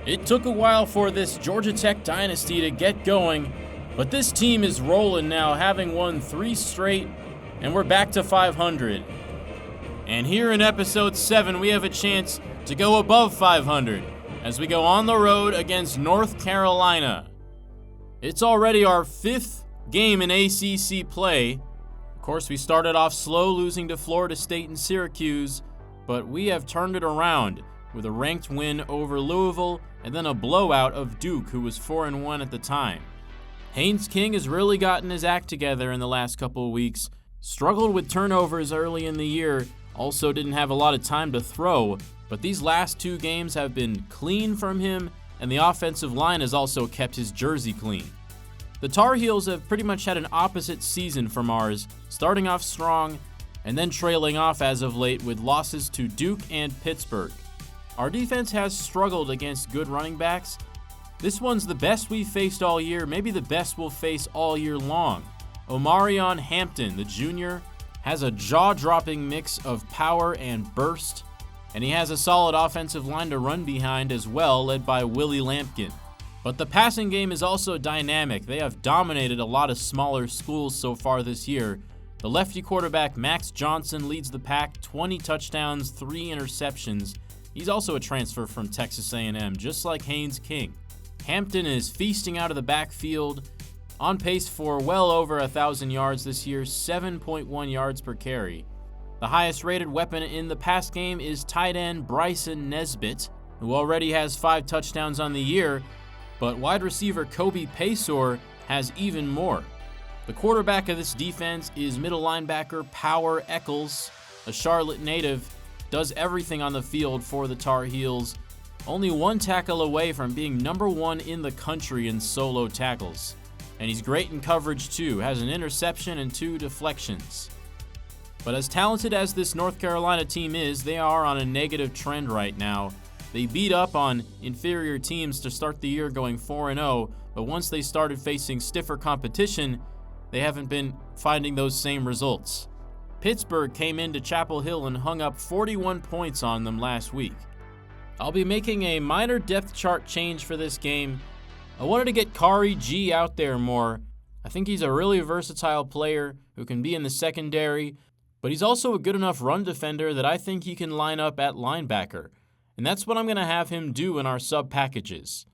It took a while for this Georgia Tech Dynasty to get going, but this team is rolling now, having won 3 straight, and we're back to 500. And here in episode 7, we have a chance to go above 500 as we go on the road against North Carolina. It's already our 5th game in ACC play. Of course, we started off slow, losing to Florida State and Syracuse, but we have turned it around with a ranked win over Louisville and then a blowout of Duke, who was 4-1 at the time. Haynes King has really gotten his act together in the last couple of weeks. Struggled with turnovers early in the year, also didn't have a lot of time to throw, but these last 2 games have been clean from him, and the offensive line has also kept his jersey clean. The Tar Heels have pretty much had an opposite season from ours, starting off strong and then trailing off as of late with losses to Duke and Pittsburgh. Our defense has struggled against good running backs. This one's the best we've faced all year, maybe the best we'll face all year long. Omarion Hampton, the junior, has a jaw-dropping mix of power and burst, and he has a solid offensive line to run behind as well, led by Willie Lampkin. But the passing game is also dynamic. They have dominated a lot of smaller schools so far this year. The lefty quarterback Max Johnson leads the pack, 20 touchdowns, 3 interceptions. He's also a transfer from Texas A&M, just like Haynes King. Hampton is feasting out of the backfield, on pace for well over 1,000 yards this year, 7.1 yards per carry. The highest rated weapon in the pass game is tight end Bryson Nesbitt, who already has 5 touchdowns on the year, but wide receiver Kobe Paysor has even more. The quarterback of this defense is middle linebacker Power Eccles, a Charlotte native, does everything on the field for the Tar Heels, only 1 tackle away from being number 1 in the country in solo tackles. And he's great in coverage too, has an interception and 2 deflections. But as talented as this North Carolina team is, they are on a negative trend right now. They beat up on inferior teams to start the year going 4-0, but once they started facing stiffer competition, they haven't been finding those same results. Pittsburgh came into Chapel Hill and hung up 41 points on them last week. I'll be making a minor depth chart change for this game. I wanted to get Kari G out there more. I think he's a really versatile player who can be in the secondary, but he's also a good enough run defender that I think he can line up at linebacker. And that's what I'm going to have him do in our sub packages.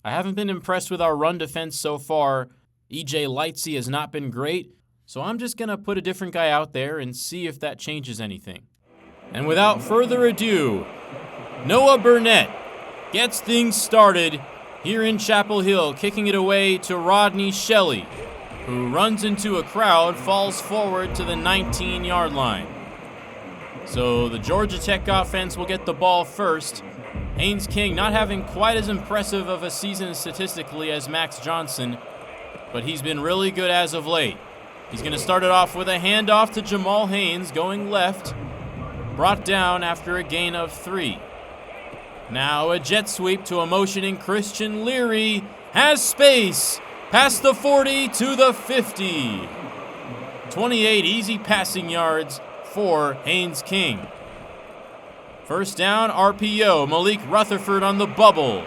I haven't been impressed with our run defense so far. EJ Lightsey has not been great, so I'm just going to put a different guy out there and see if that changes anything. And without further ado, Noah Burnett gets things started here in Chapel Hill, kicking it away to Rodney Shelley, who runs into a crowd, falls forward to the 19-yard line. So the Georgia Tech offense will get the ball first. Haynes King not having quite as impressive of a season statistically as Max Johnson, but he's been really good as of late. He's going to start it off with a handoff to Jamal Haynes going left, brought down after a gain of 3. Now a jet sweep to a motioning Christian Leary, has space, past the 40 to the 50. 28 easy passing yards for Haynes King. First down, RPO, Malik Rutherford on the bubble.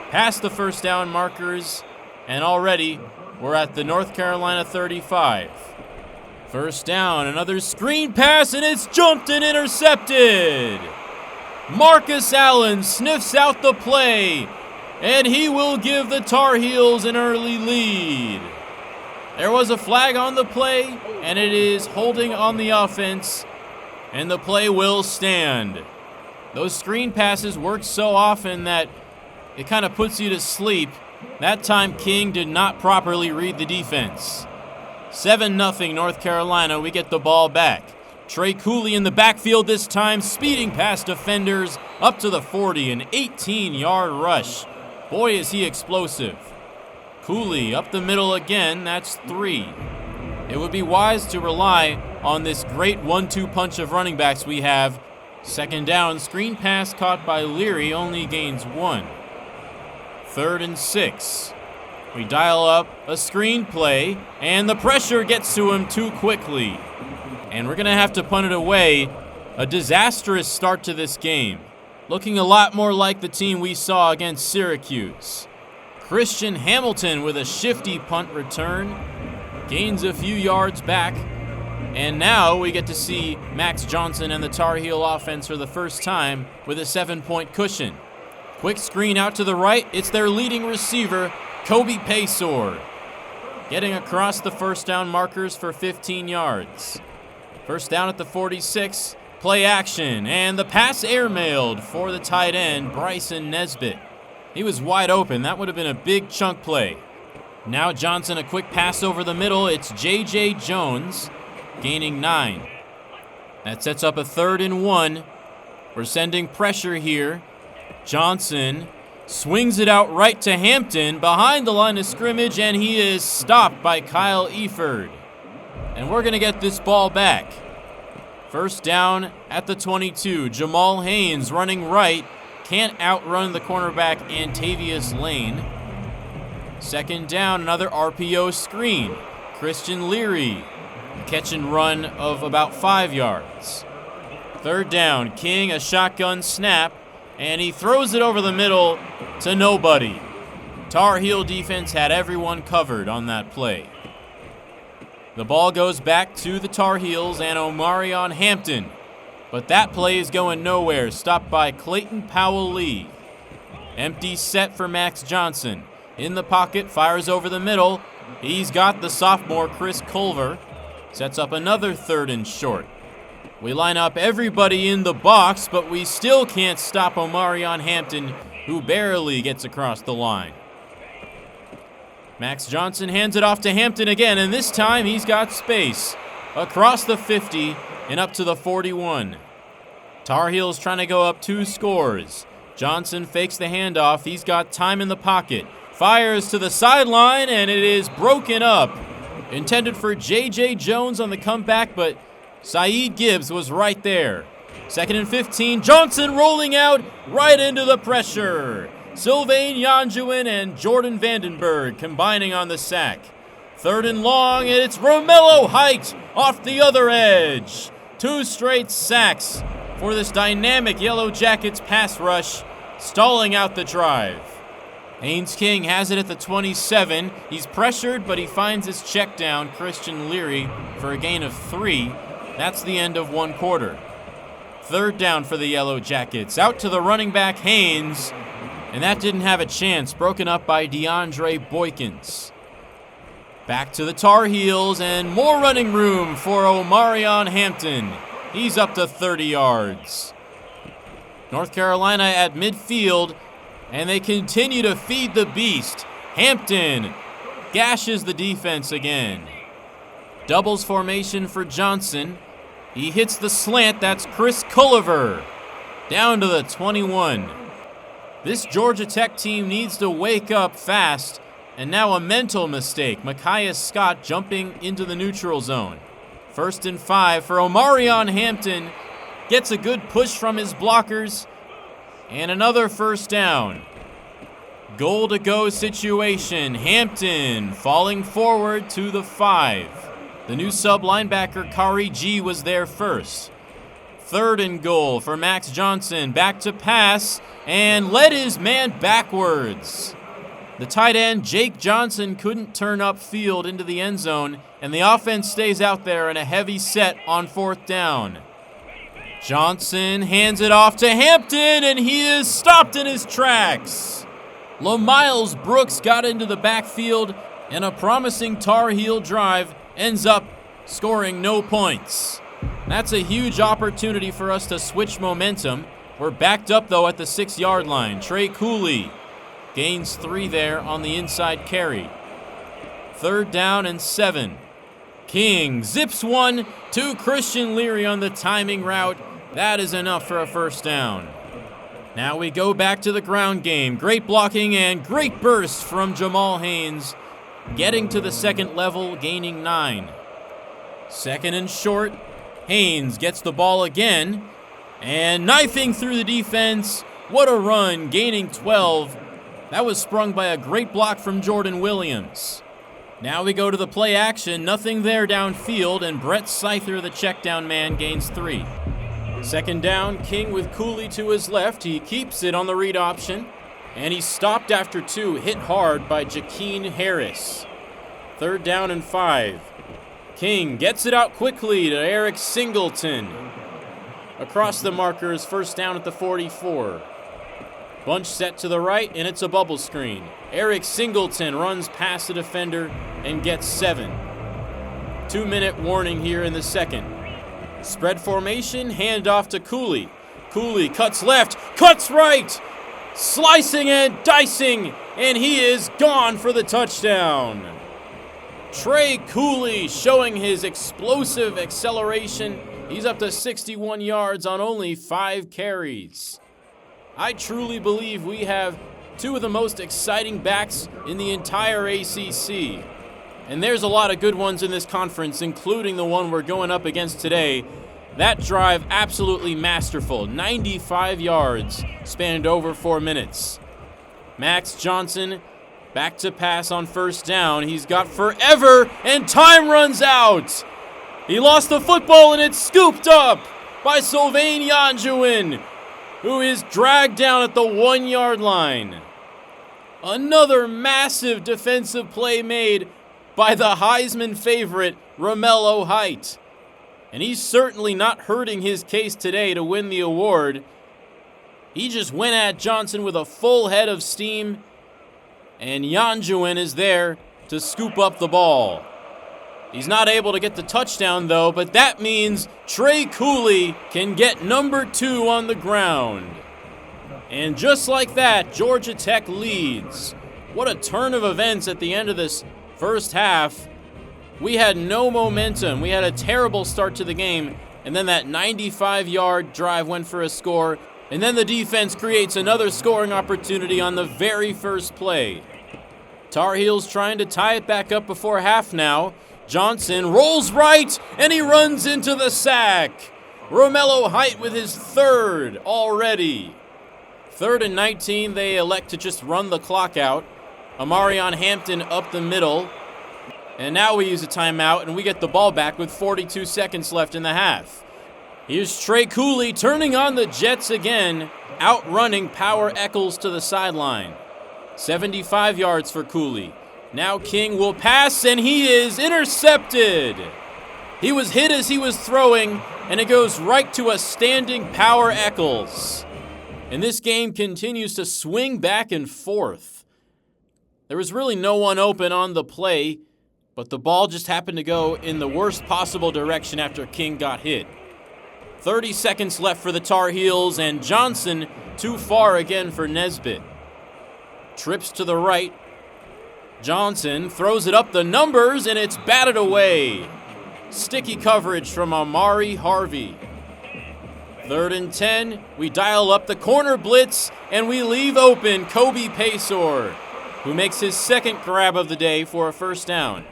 Past the first down markers, and already we're at the North Carolina 35. First down, another screen pass, and it's jumped and intercepted. Marcus Allen sniffs out the play, and he will give the Tar Heels an early lead. There was a flag on the play, and it is holding on the offense, and the play will stand. Those screen passes work so often that it kind of puts you to sleep. That time, King did not properly read the defense. 7-0 North Carolina, we get the ball back. Trey Cooley in the backfield this time, speeding past defenders up to the 40, an 18-yard rush. Boy, is he explosive. Cooley up the middle again, that's 3. It would be wise to rely on this great 1-2 punch of running backs we have. Second down, screen pass caught by Leary, only gains 1. 3rd and 6. We dial up a screen play, and the pressure gets to him too quickly. And we're going to have to punt it away. A disastrous start to this game. looking a lot more like the team we saw against Syracuse. Christian Hamilton with a shifty punt return, gains a few yards back, and now we get to see Max Johnson and the Tar Heel offense for the first time with a 7-point cushion. Quick screen out to the right, it's their leading receiver, Kobe Paysor, getting across the first down markers for 15 yards. First down at the 46, play action, and the pass airmailed for the tight end, Bryson Nesbitt. He was wide open. That would have been a big chunk play. Now Johnson, a quick pass over the middle. It's J.J. Jones, gaining 9. That sets up a 3rd and 1. We're sending pressure here. Johnson swings it out right to Hampton behind the line of scrimmage, and he is stopped by Kyle Eford. And we're going to get this ball back. First down at the 22. Jamal Haynes running right. Can't outrun the cornerback Antavius Lane. Second down, another RPO screen. Christian Leary, catch and run of about 5 yards. Third down, King, a shotgun snap, and he throws it over the middle to nobody. Tar Heel defense had everyone covered on that play. The ball goes back to the Tar Heels and Omarion Hampton. But that play is going nowhere, stopped by Clayton Powell-Lee. Empty set for Max Johnson. In the pocket, fires over the middle. He's got the sophomore Chris Culver. Sets up another 3rd and short. We line up everybody in the box, but we still can't stop Omarion Hampton, who barely gets across the line. Max Johnson hands it off to Hampton again, and this time he's got space. Across the 50 and up to the 41. Tar Heels trying to go up 2 scores. Johnson fakes the handoff. He's got time in the pocket. Fires to the sideline, and it is broken up. Intended for J.J. Jones on the comeback, but Saeed Gibbs was right there. 2nd and 15. Johnson rolling out right into the pressure. Sylvain Yanjuin and Jordan Vandenberg combining on the sack. 3rd and long, and it's Romello Height off the other edge. 2 straight sacks for this dynamic Yellow Jackets pass rush, stalling out the drive. Haynes King has it at the 27. He's pressured, but he finds his check down, Christian Leary, for a gain of 3. That's the end of 1 quarter. 3rd down for the Yellow Jackets. Out to the running back, Haynes, and that didn't have a chance, broken up by DeAndre Boykins. Back to the Tar Heels, and more running room for Omarion Hampton. He's up to 30 yards. North Carolina at midfield, and they continue to feed the beast. Hampton gashes the defense again. Doubles formation for Johnson. He hits the slant. That's Chris Culver. Down to the 21. This Georgia Tech team needs to wake up fast. And now a mental mistake. Micaiah Scott jumping into the neutral zone. 1st and 5 for Omarion Hampton. Gets a good push from his blockers. And another 1st down. Goal to go situation. Hampton falling forward to the 5. The new sub linebacker Kari G was there first. 3rd and goal for Max Johnson. Back to pass and led his man backwards. The tight end, Jake Johnson, couldn't turn upfield into the end zone, and the offense stays out there in a heavy set on 4th down. Johnson hands it off to Hampton, and he is stopped in his tracks. LaMiles Brooks got into the backfield, and a promising Tar Heel drive ends up scoring no points. That's a huge opportunity for us to switch momentum. We're backed up, though, at the 6-yard line. Trey Cooley gains 3 there on the inside carry. 3rd down and 7. King zips one to Christian Leary on the timing route. That is enough for a 1st down. Now we go back to the ground game. Great blocking and great burst from Jamal Haynes. Getting to the 2nd level, gaining 9. 2nd and short. Haynes gets the ball again. And knifing through the defense. What a run, gaining 12. That was sprung by a great block from Jordan Williams. Now we go to the play action. Nothing there downfield, and Brett Seither, the check down man, gains 3. Second down, King with Cooley to his left. He keeps it on the read option. And he's stopped after 2, hit hard by Jakeem Harris. Third down and 5. King gets it out quickly to Eric Singleton. Across the markers, first down at the 44. Bunch set to the right, and it's a bubble screen. Eric Singleton runs past the defender and gets 7. 2-minute warning here in the second. Spread formation, handoff to Cooley. Cooley cuts left, cuts right! Slicing and dicing, and he is gone for the touchdown. Trey Cooley showing his explosive acceleration. He's up to 61 yards on only 5 carries. I truly believe we have 2 of the most exciting backs in the entire ACC. And there's a lot of good ones in this conference, including the one we're going up against today. That drive, absolutely masterful. 95 yards, spanned over 4 minutes. Max Johnson, back to pass on first down. He's got forever, and time runs out. He lost the football, and it's scooped up by Sylvain Yanjuin, who is dragged down at the 1-yard line. Another massive defensive play made by the Heisman favorite, Romello Height. And he's certainly not hurting his case today to win the award. He just went at Johnson with a full head of steam, and Yanjuin is there to scoop up the ball. He's not able to get the touchdown, though, but that means Trey Cooley can get number 2 on the ground. And just like that, Georgia Tech leads. What a turn of events at the end of this first half. We had no momentum. We had a terrible start to the game, and then that 95-yard drive went for a score, and then the defense creates another scoring opportunity on the very first play. Tar Heels trying to tie it back up before half now. Johnson rolls right, and he runs into the sack. Romello Height with his 3rd already. 3rd and 19, they elect to just run the clock out. Amarion Hampton up the middle. And now we use a timeout, and we get the ball back with 42 seconds left in the half. Here's Trey Cooley turning on the Jets again, outrunning Power Eccles to the sideline. 75 yards for Cooley. Now King will pass, and he is intercepted. He was hit as he was throwing, and it goes right to a standing Power Eccles. And this game continues to swing back and forth. There was really no one open on the play, but the ball just happened to go in the worst possible direction after King got hit. 30 seconds left for the Tar Heels, and Johnson too far again for Nesbitt. Trips to the right. Johnson throws it up the numbers, and it's batted away. Sticky coverage from Amari Harvey. 3rd and 10. We dial up the corner blitz, and we leave open Kobe Paysor, who makes his 2nd grab of the day for a first down.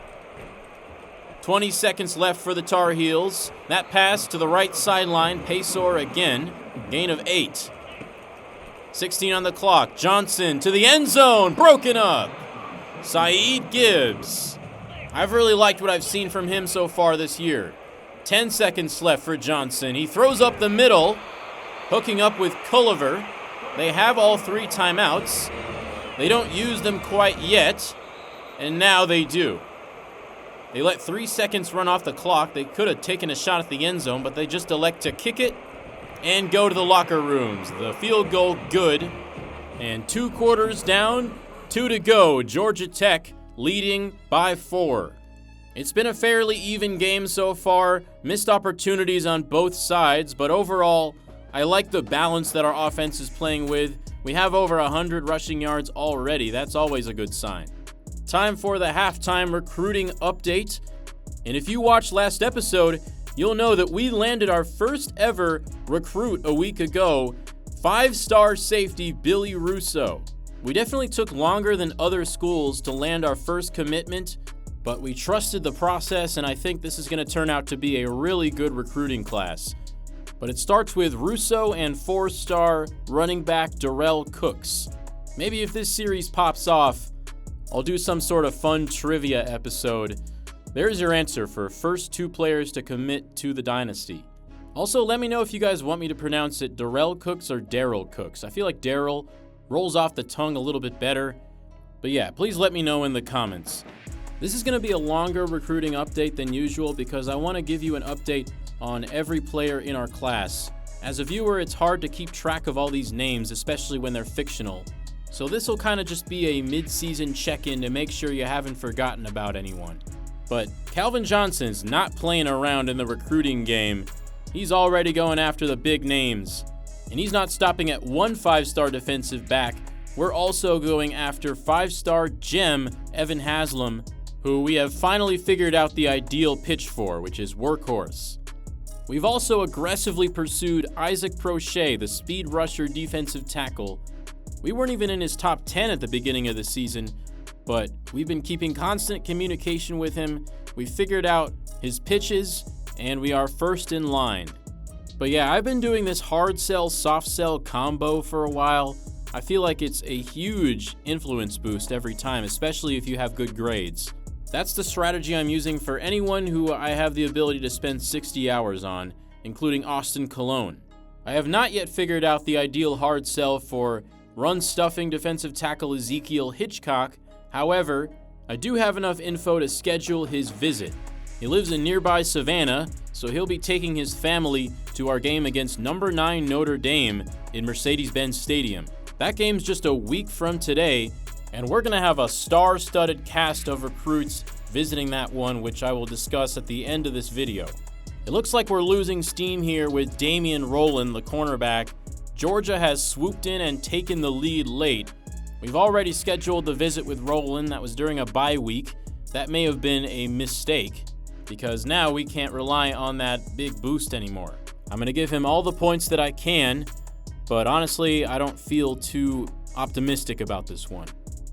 20 seconds left for the Tar Heels. That pass to the right sideline, Paysor again, gain of 8. 16 on the clock. Johnson to the end zone, broken up. Saeed Gibbs. I've really liked what I've seen from him so far this year. 10 seconds left for Johnson. He throws up the middle, hooking up with Culliver. They have all 3 timeouts. They don't use them quite yet, and now they do. They let 3 seconds run off the clock. They could have taken a shot at the end zone, but they just elect to kick it and go to the locker rooms. The field goal good, and 2 quarters down, 2 to go. Georgia Tech leading by 4. It's been a fairly even game so far. Missed opportunities on both sides, but overall, I like the balance that our offense is playing with. We have over 100 rushing yards already. That's always a good sign. Time for the halftime recruiting update. And if you watched last episode, you'll know that we landed our first ever recruit a week ago, 5-star safety Billy Russo. We definitely took longer than other schools to land our first commitment, but we trusted the process, and I think this is going to turn out to be a really good recruiting class. But it starts with Russo and 4-star running back Darrell Cooks. Maybe if this series pops off, I'll do some sort of fun trivia episode. There's your answer for first 2 players to commit to the Dynasty. Also, let me know if you guys want me to pronounce it Darrell Cooks or Daryl Cooks. I feel like Daryl rolls off the tongue a little bit better. But yeah, please let me know in the comments. This is going to be a longer recruiting update than usual because I want to give you an update on every player in our class. As a viewer, it's hard to keep track of all these names, especially when they're fictional. So this will kind of just be a mid-season check-in to make sure you haven't forgotten about anyone. But Calvin Johnson's not playing around in the recruiting game. He's already going after the big names. And he's not stopping at one 5-star defensive back. We're also going after 5-star gem Evan Haslam, who we have finally figured out the ideal pitch for, which is workhorse. We've also aggressively pursued Isaac Prochet, the speed rusher defensive tackle. We weren't even in his top 10 at the beginning of the season, but we've been keeping constant communication with him. We figured out his pitches, and we are first in line. But yeah, I've been doing this hard sell, soft sell combo for a while. I feel like it's a huge influence boost every time, especially if you have good grades. That's the strategy I'm using for anyone who I have the ability to spend 60 hours on, including Austin Colon. I have not yet figured out the ideal hard sell for run-stuffing defensive tackle Ezekiel Hitchcock. However, I do have enough info to schedule his visit. He lives in nearby Savannah, so he'll be taking his family to our game against number 9 Notre Dame in Mercedes-Benz Stadium. That game's just a week from today, and we're going to have a star-studded cast of recruits visiting that one, which I will discuss at the end of this video. It looks like we're losing steam here with Damian Rowland, the cornerback. Georgia has swooped in and taken the lead late. We've already scheduled the visit with Rowland. That was during a bye week. That may have been a mistake, because now we can't rely on that big boost anymore. I'm going to give him all the points that I can, but honestly, I don't feel too optimistic about this one.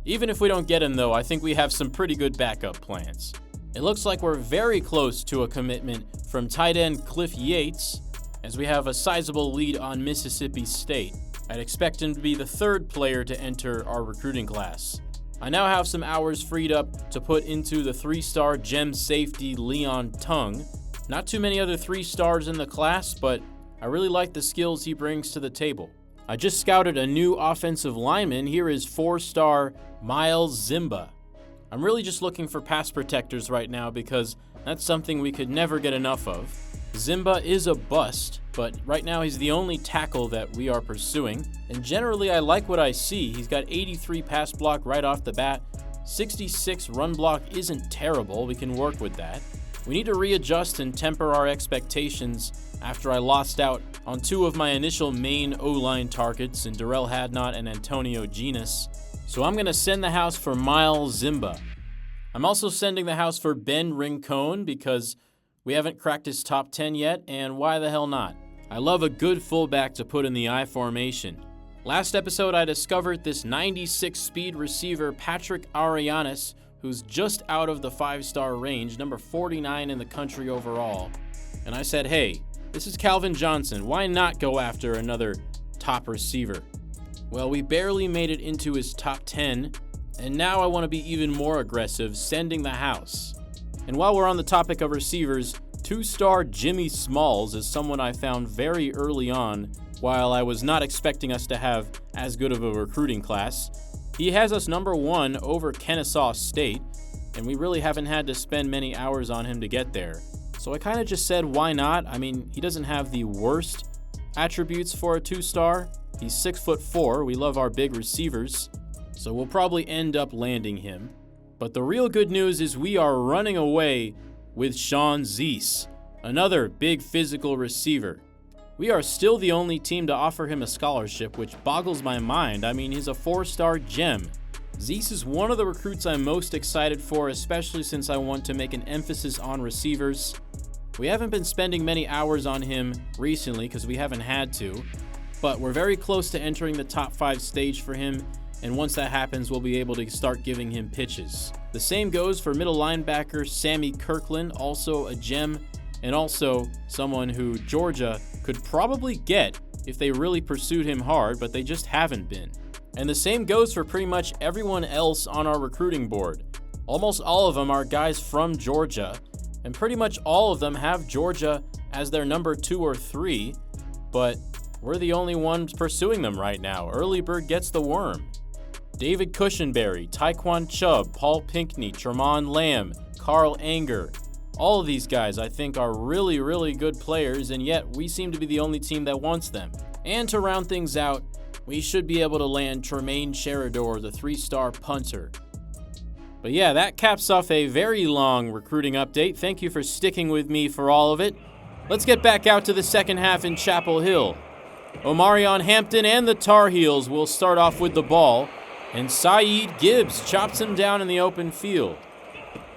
Even if we don't get him though, I think we have some pretty good backup plans. It looks like we're very close to a commitment from tight end Cliff Yates, as we have a sizable lead on Mississippi State. I'd expect him to be the 3rd player to enter our recruiting class. I now have some hours freed up to put into the 3-star gem safety Leon Tung. Not too many other 3-stars in the class, but I really like the skills he brings to the table. I just scouted a new offensive lineman. Here is 4-star Miles Zimba. I'm really just looking for pass protectors right now because that's something we could never get enough of. Zimba is a bust, but right now he's the only tackle that we are pursuing. And generally I like what I see. He's got 83 pass block right off the bat. 66 run block isn't terrible. We can work with that. We need to readjust and temper our expectations after I lost out on 2 of my initial main O-line targets in Darrell Hadnot and Antonio Genis. So I'm going to send the house for Miles Zimba. I'm also sending the house for Ben Rincon because we haven't cracked his top 10 yet, and why the hell not? I love a good fullback to put in the I formation. Last episode I discovered this 96 speed receiver Patrick Arianes, who's just out of the 5-star range, number 49 in the country overall. And I said, hey, this is Calvin Johnson. Why not go after another top receiver? Well, we barely made it into his top 10, and now I want to be even more aggressive, sending the house. And while we're on the topic of receivers, 2-star Jimmy Smalls is someone I found very early on, while I was not expecting us to have as good of a recruiting class. He has us number 1 over Kennesaw State, and we really haven't had to spend many hours on him to get there. So I kind of just said, why not? I mean, he doesn't have the worst attributes for a 2-star. He's 6'4". We love our big receivers, so we'll probably end up landing him. But the real good news is we are running away with Sean Zeese, another big physical receiver. We are still the only team to offer him a scholarship, which boggles my mind. I mean, he's a 4-star gem. Zeese is one of the recruits I'm most excited for, especially since I want to make an emphasis on receivers. We haven't been spending many hours on him recently because we haven't had to, but we're very close to entering the top 5 stage for him, and once that happens, we'll be able to start giving him pitches. The same goes for middle linebacker Sammy Kirkland, also a gem, and also someone who Georgia could probably get if they really pursued him hard, but they just haven't been. And the same goes for pretty much everyone else on our recruiting board. Almost all of them are guys from Georgia, and pretty much all of them have Georgia as their number 2 or 3, but we're the only ones pursuing them right now. Early bird gets the worm. David Cushenberry, Taekwon Chubb, Paul Pinckney, Tremont Lamb, Carl Anger. All of these guys I think are really, really good players, and yet we seem to be the only team that wants them. And to round things out, we should be able to land Tremaine Cheridor, the 3-star punter. But yeah, that caps off a very long recruiting update. Thank you for sticking with me for all of it. Let's get back out to the second half in Chapel Hill. Omarion Hampton and the Tar Heels will start off with the ball, and Saeed Gibbs chops him down in the open field.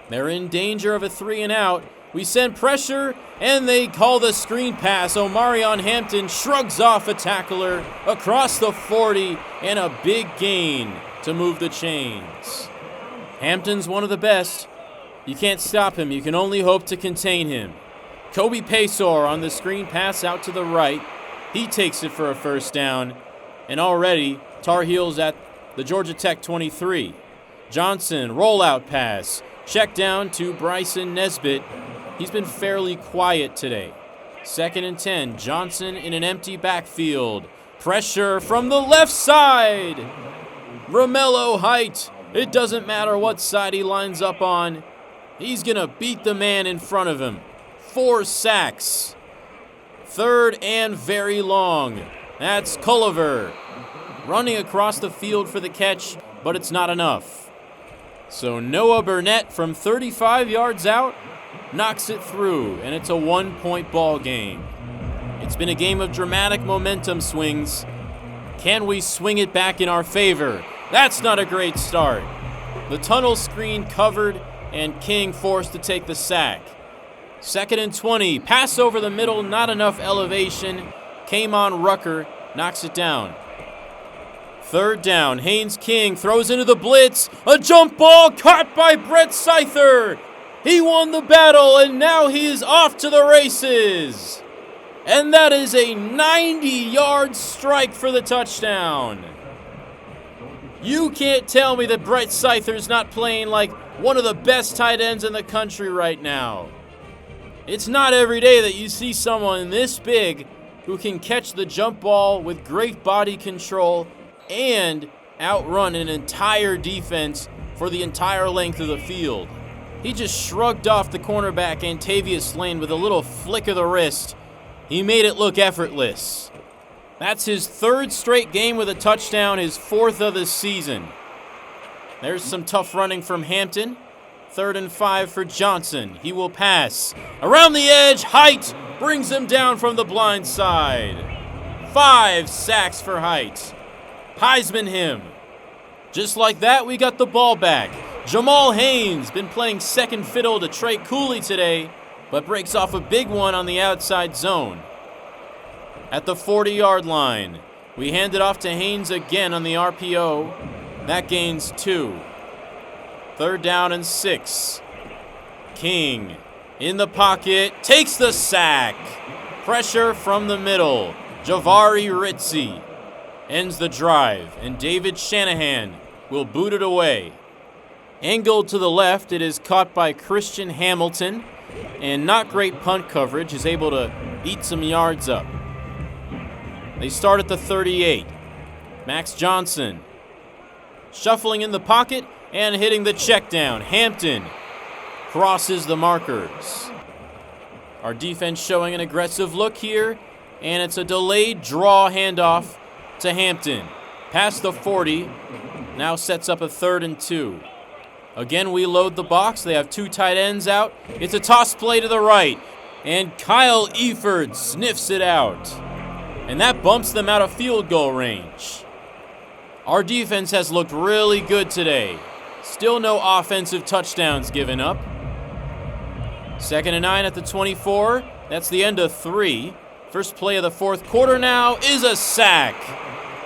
They're in danger of a 3-and-out. We send pressure, and they call the screen pass. Omarion Hampton shrugs off a tackler across the 40, and a big gain to move the chains. Hampton's one of the best. You can't stop him. You can only hope to contain him. Kobe Paysor on the screen pass out to the right. He takes it for a first down. And already, Tar Heels at the Georgia Tech 23. Johnson, rollout pass. Check down to Bryson Nesbitt. He's been fairly quiet today. 2nd and 10. Johnson in an empty backfield. Pressure from the left side. Romello Height. It doesn't matter what side he lines up on. He's going to beat the man in front of him. 4 sacks. 3rd and very long. That's Culliver running across the field for the catch, but it's not enough. So Noah Burnett from 35 yards out knocks it through, and it's a 1-point ball game. It's been a game of dramatic momentum swings. Can we swing it back in our favor? That's not a great start. The tunnel screen covered, and King forced to take the sack. 2nd and 20. Pass over the middle, not enough elevation. Came on Rucker, knocks it down. 3rd down. Haynes King throws into the blitz. A jump ball caught by Brett Seither. He won the battle, and now he is off to the races. And that is a 90-yard strike for the touchdown. You can't tell me that Brett Seither's not playing like one of the best tight ends in the country right now. It's not every day that you see someone this big who can catch the jump ball with great body control and outrun an entire defense for the entire length of the field. He just shrugged off the cornerback Antavius Lane with a little flick of the wrist. He made it look effortless. That's his 3rd straight game with a touchdown, his 4th of the season. There's some tough running from Hampton. 3rd and 5 for Johnson. He will pass. Around the edge, Height brings him down from the blind side. 5 sacks for Height. Heisman him. Just like that, we got the ball back. Jamal Haynes been playing second fiddle to Trey Cooley today, but breaks off a big one on the outside zone. At the 40-yard line, we hand it off to Haynes again on the RPO. That gains 2. 3rd down and 6. King in the pocket, takes the sack. Pressure from the middle. Javari Ritzy ends the drive, and David Shanahan will boot it away. Angled to the left, it is caught by Christian Hamilton, and not great punt coverage, is able to eat some yards up. They start at the 38. Max Johnson shuffling in the pocket and hitting the check down. Hampton crosses the markers. Our defense showing an aggressive look here, and it's a delayed draw handoff to Hampton. Past the 40, now sets up a 3rd and 2. Again, we load the box. They have 2 tight ends out. It's a toss play to the right, and Kyle Eford sniffs it out. And that bumps them out of field goal range. Our defense has looked really good today. Still no offensive touchdowns given up. 2nd and 9 at the 24. That's the end of 3. First play of the 4th quarter now is a sack.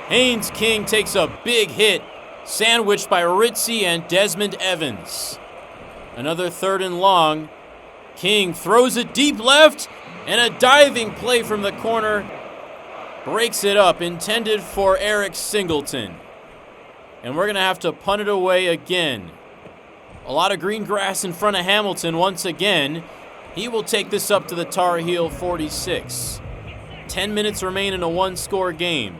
Haynes King takes a big hit, sandwiched by Ritzy and Desmond Evans. Another 3rd and long. King throws it deep left, and a diving play from the corner breaks it up, intended for Eric Singleton. And we're going to have to punt it away again. A lot of green grass in front of Hamilton once again. He will take this up to the Tar Heel 46. 10 minutes remain in a one-score game.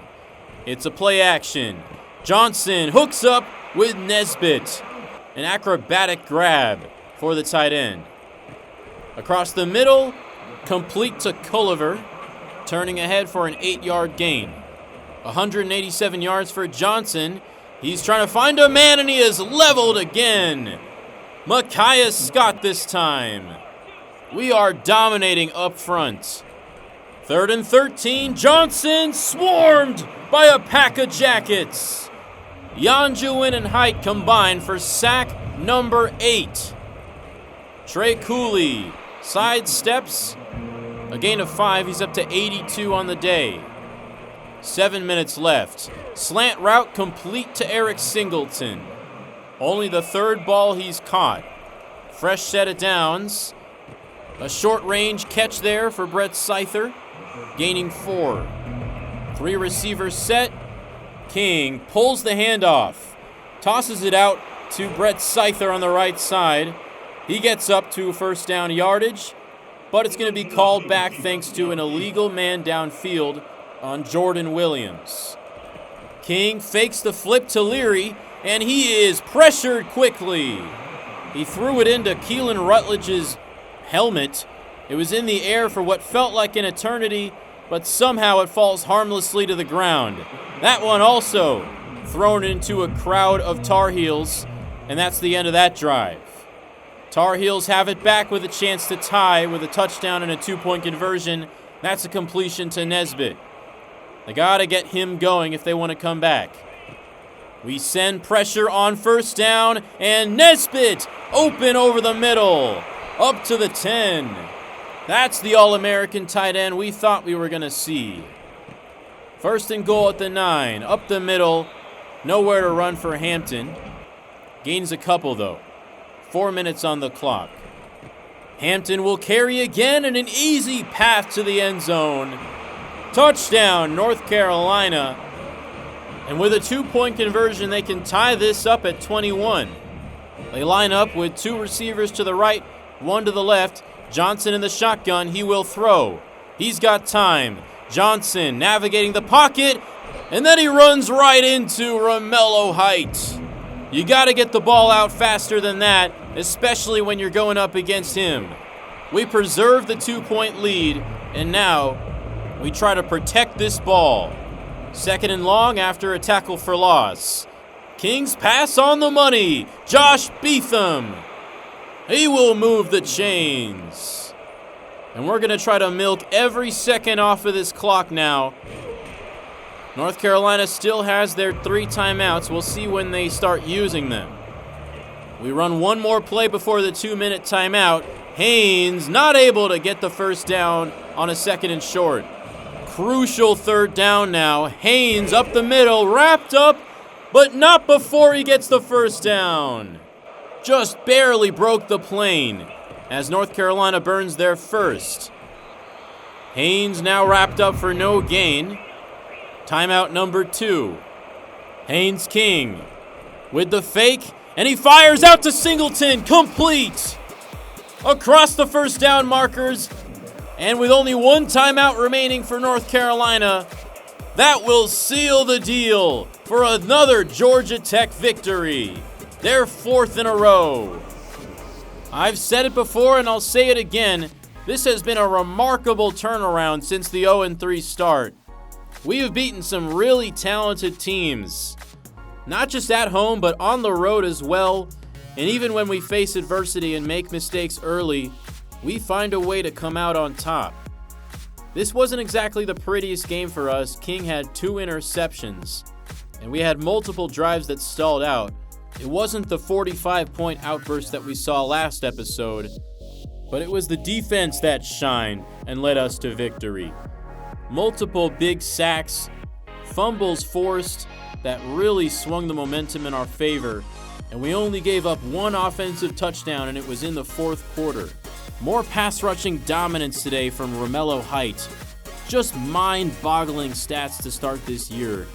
It's a play action. Johnson hooks up with Nesbitt. An acrobatic grab for the tight end. Across the middle, complete to Culliver, turning ahead for an 8-yard gain. 187 yards for Johnson. He's trying to find a man, and he is leveled again. Micaiah Scott this time. We are dominating up front. 3rd and 13. Johnson swarmed by a pack of Jackets. Yanjuin and Height combined for sack number 8. Trey Cooley sidesteps. A gain of 5. He's up to 82 on the day. 7 minutes left. Slant route complete to Eric Singleton. Only the 3rd ball he's caught. Fresh set of downs. A short range catch there for Brett Seither, gaining 4. 3 receivers set. King pulls the handoff. Tosses it out to Brett Seither on the right side. He gets up to first down yardage, but it's going to be called back thanks to an illegal man downfield on Jordan Williams. King fakes the flip to Leary, and he is pressured quickly. He threw it into Keelan Rutledge's helmet. It was in the air for what felt like an eternity, but somehow it falls harmlessly to the ground. That one also thrown into a crowd of Tar Heels, and that's the end of that drive. Tar Heels have it back with a chance to tie with a touchdown and a 2-point conversion. That's a completion to Nesbitt. They got to get him going if they want to come back. We send pressure on first down, and Nesbitt open over the middle, up to the 10. That's the All-American tight end we thought we were going to see. 1st and goal at the 9, up the middle, nowhere to run for Hampton. Gains a couple, though. 4 minutes on the clock. Hampton will carry again, and an easy path to the end zone. Touchdown, North Carolina. And with a 2-point conversion, they can tie this up at 21. They line up with 2 receivers to the right, 1 to the left. Johnson in the shotgun. He will throw. He's got time. Johnson navigating the pocket, and then he runs right into Romello Height. You got to get the ball out faster than that, especially when you're going up against him. We preserve the 2-point lead, and now we try to protect this ball. 2nd and long after a tackle for loss. King's pass on the money. Josh Beetham. He will move the chains. And we're going to try to milk every second off of this clock now. North Carolina still has their 3 timeouts. We'll see when they start using them. We run one more play before the 2-minute timeout. Haynes not able to get the first down on a 2nd and short. Crucial 3rd down now. Haynes up the middle, wrapped up, but not before he gets the first down. Just barely broke the plane as North Carolina burns their first. Haynes now wrapped up for no gain. Timeout number 2. Haynes King with the fake, and he fires out to Singleton, complete. Across the first down markers, and with only 1 timeout remaining for North Carolina, that will seal the deal for another Georgia Tech victory. Their 4th in a row. I've said it before and I'll say it again. This has been a remarkable turnaround since the 0-3 start. We have beaten some really talented teams, not just at home, but on the road as well. And even when we face adversity and make mistakes early, we find a way to come out on top. This wasn't exactly the prettiest game for us. King had 2 interceptions, and we had multiple drives that stalled out. It wasn't the 45-point outburst that we saw last episode, but it was the defense that shined and led us to victory. Multiple big sacks, fumbles forced that really swung the momentum in our favor, and we only gave up 1 offensive touchdown, and it was in the 4th quarter. More pass rushing dominance today from Romello Height. Just mind-boggling stats to start this year.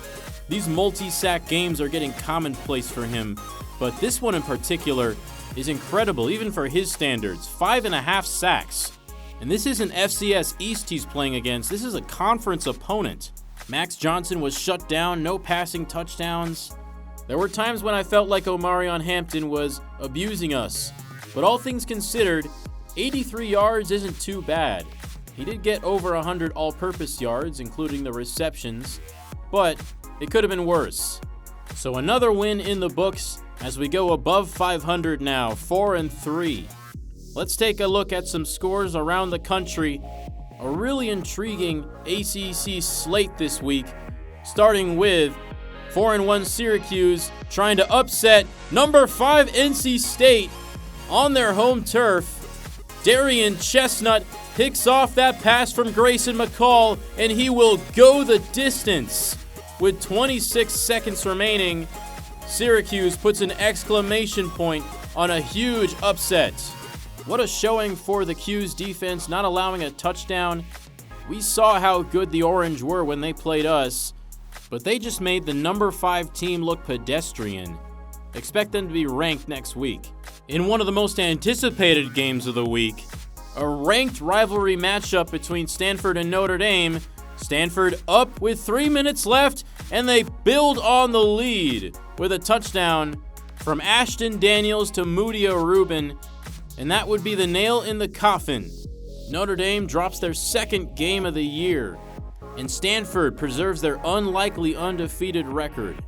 These multi-sack games are getting commonplace for him, but this one in particular, is incredible, even for his standards. 5.5 sacks. And this isn't FCS East he's playing against. This is a conference opponent. Max Johnson was shut down, no passing touchdowns. There were times when I felt like Omarion Hampton was abusing us. But all things considered, 83 yards isn't too bad. He did get over 100 all-purpose yards, including the receptions, but it could have been worse. So another win in the books as we go above 500 now, 4-3. Let's take a look at some scores around the country. A really intriguing ACC slate this week, starting with 4-1 Syracuse trying to upset number 5 NC State on their home turf. Darian Chestnut picks off that pass from Grayson McCall, and he will go the distance. With 26 seconds remaining, Syracuse puts an exclamation point on a huge upset. What a showing for the Q's defense, not allowing a touchdown. We saw how good the Orange were when they played us, but they just made the number 5 team look pedestrian. Expect them to be ranked next week. In one of the most anticipated games of the week, a ranked rivalry matchup between Stanford and Notre Dame. Stanford up with 3 minutes left, and they build on the lead with a touchdown from Ashton Daniels to Mudia Rubin, and that would be the nail in the coffin. Notre Dame drops their second game of the year, and Stanford preserves their unlikely undefeated record.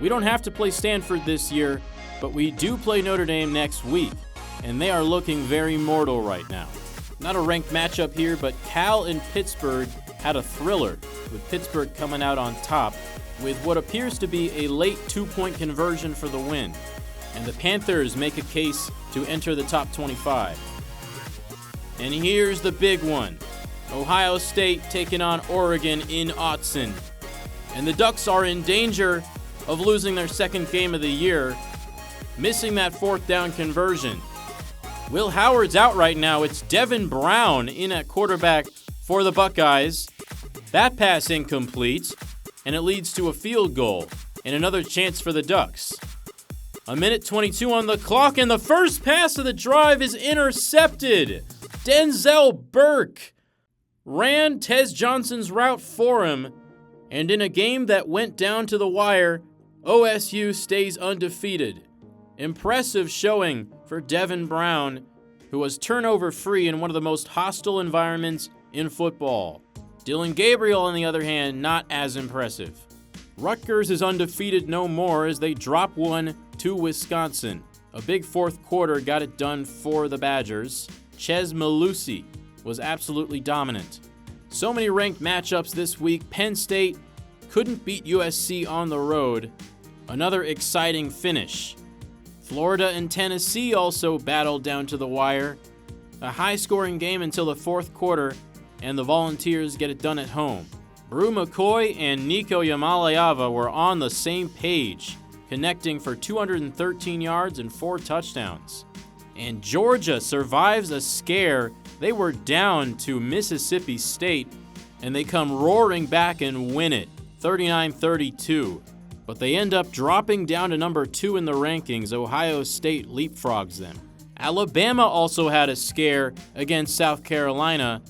We don't have to play Stanford this year, but we do play Notre Dame next week, and they are looking very mortal right now. Not a ranked matchup here, but Cal and Pittsburgh had a thriller, with Pittsburgh coming out on top with what appears to be a late 2-point conversion for the win. And the Panthers make a case to enter the top 25. And here's the big one. Ohio State taking on Oregon in Autzen. And the Ducks are in danger of losing their second game of the year, missing that 4th down conversion. Will Howard's out right now. It's Devin Brown in at quarterback for the Buckeyes. That pass incomplete, and it leads to a field goal and another chance for the Ducks. 1:22 on the clock, and the first pass of the drive is intercepted. Denzel Burke ran Tez Johnson's route for him, and in a game that went down to the wire, OSU stays undefeated. Impressive showing for Devin Brown, who was turnover-free in one of the most hostile environments in football. Dylan Gabriel, on the other hand, not as impressive. Rutgers is undefeated no more as they drop one to Wisconsin. A big fourth quarter got it done for the Badgers. Ches Malusi was absolutely dominant. So many ranked matchups this week. Penn State couldn't beat USC on the road. Another exciting finish. Florida and Tennessee also battled down to the wire. A high-scoring game until the fourth quarter, and the Volunteers get it done at home. Brew McCoy and Nico Yamalayava were on the same page, connecting for 213 yards and 4 touchdowns. And Georgia survives a scare. They were down to Mississippi State, and they come roaring back and win it, 39-32. But they end up dropping down to number 2 in the rankings. Ohio State leapfrogs them. Alabama also had a scare against South Carolina.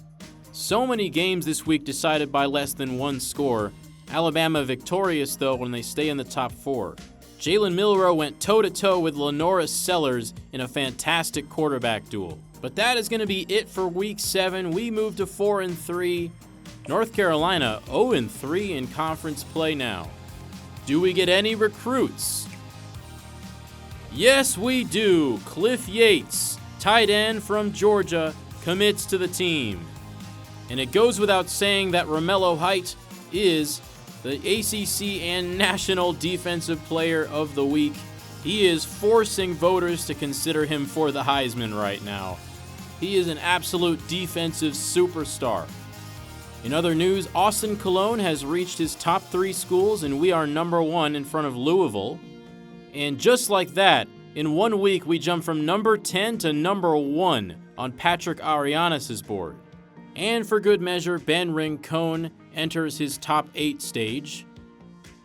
So many games this week decided by less than one score. Alabama victorious, though, when they stay in the top 4. Jalen Milroe went toe-to-toe with Lenora Sellers in a fantastic quarterback duel. But that is going to be it for Week 7. We move to 4-3. North Carolina 0-3 in conference play now. Do we get any recruits? Yes, we do. Cliff Yates, tight end from Georgia, commits to the team. And it goes without saying that Romello Height is the ACC and National Defensive Player of the Week. He is forcing voters to consider him for the Heisman right now. He is an absolute defensive superstar. In other news, Austin Colon has reached his top 3 schools, and we are number 1 in front of Louisville. And just like that, in 1 week, we jump from number 10 to number 1 on Patrick Arianes' board. And for good measure, Ben Rincon enters his top 8 stage.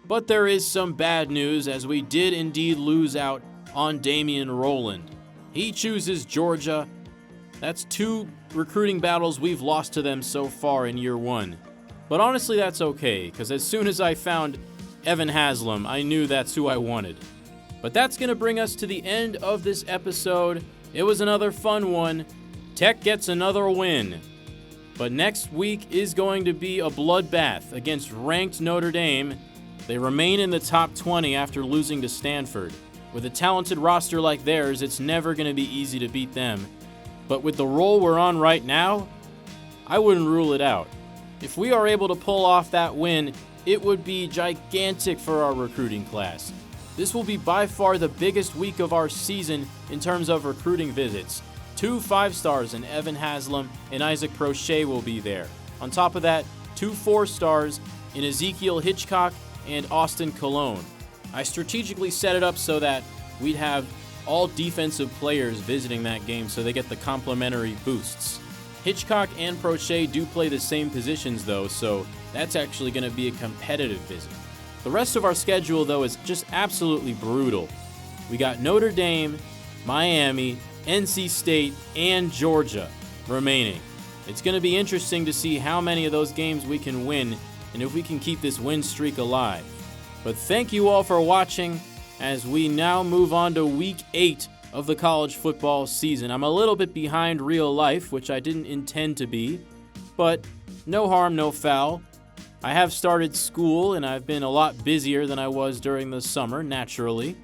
But there is some bad news, as we did indeed lose out on Damian Rowland. He chooses Georgia. That's 2 recruiting battles we've lost to them so far in year 1. But honestly, that's okay, because as soon as I found Evan Haslam, I knew that's who I wanted. But that's going to bring us to the end of this episode. It was another fun one. Tech gets another win. But next week is going to be a bloodbath against ranked Notre Dame. They remain in the top 20 after losing to Stanford. With a talented roster like theirs, it's never going to be easy to beat them. But with the roll we're on right now, I wouldn't rule it out. If we are able to pull off that win, it would be gigantic for our recruiting class. This will be by far the biggest week of our season in terms of recruiting visits. 2 5-stars in Evan Haslam and Isaac Prochet will be there. On top of that, 2 4-stars in Ezekiel Hitchcock and Austin Colon. I strategically set it up so that we'd have all defensive players visiting that game so they get the complimentary boosts. Hitchcock and Prochet do play the same positions though, so that's actually going to be a competitive visit. The rest of our schedule though is just absolutely brutal. We got Notre Dame, Miami, NC State, and Georgia remaining. It's going to be interesting to see how many of those games we can win and if we can keep this win streak alive. But thank you all for watching as we now move on to week 8 of the college football season. I'm a little bit behind real life, which I didn't intend to be, but no harm, no foul. I have started school and I've been a lot busier than I was during the summer, naturally,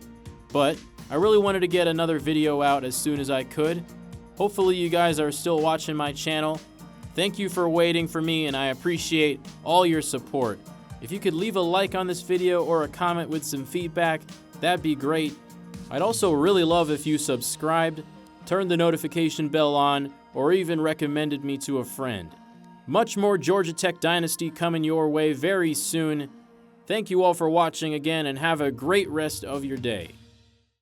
but I really wanted to get another video out as soon as I could. Hopefully you guys are still watching my channel. Thank you for waiting for me and I appreciate all your support. If you could leave a like on this video or a comment with some feedback, that'd be great. I'd also really love if you subscribed, turned the notification bell on, or even recommended me to a friend. Much more Georgia Tech Dynasty coming your way very soon. Thank you all for watching again and have a great rest of your day.